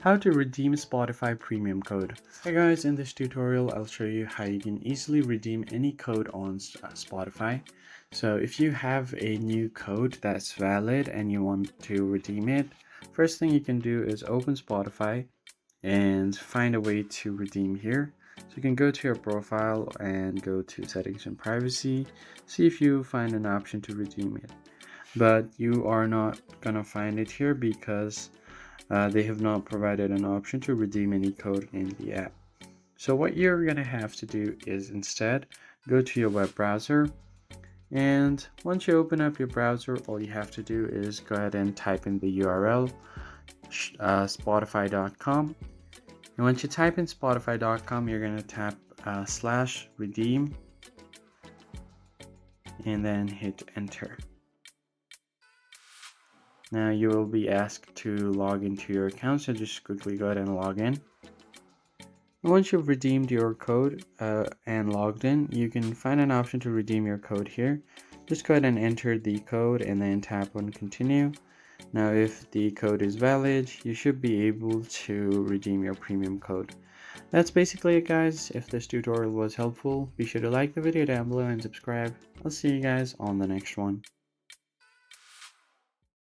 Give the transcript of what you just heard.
How to redeem Spotify premium code. Hey guys, in this tutorial I'll show you how you can easily redeem any code on Spotify. So if you have a new code that's valid and you want to redeem it, first thing you can do is open Spotify and find a way to redeem here. So you can go to your profile and go to settings and privacy, see if you find an option to redeem it. But you are not gonna find it here because they have not provided an option to redeem any code in the app. So what you're gonna have to do is instead go to your web browser, and once you open up your browser, all you have to do is go ahead and type in the URL spotify.com. And once you type in spotify.com, you're gonna tap /redeem and then hit enter. Now you will be asked to log into your account, so just quickly go ahead and log in. Once you've redeemed your code and logged in, you can find an option to redeem your code here. Just go ahead and enter the code and then tap on continue. Now if the code is valid, you should be able to redeem your premium code. That's basically it guys. If this tutorial was helpful, be sure to like the video down below and subscribe. I'll see you guys on the next one.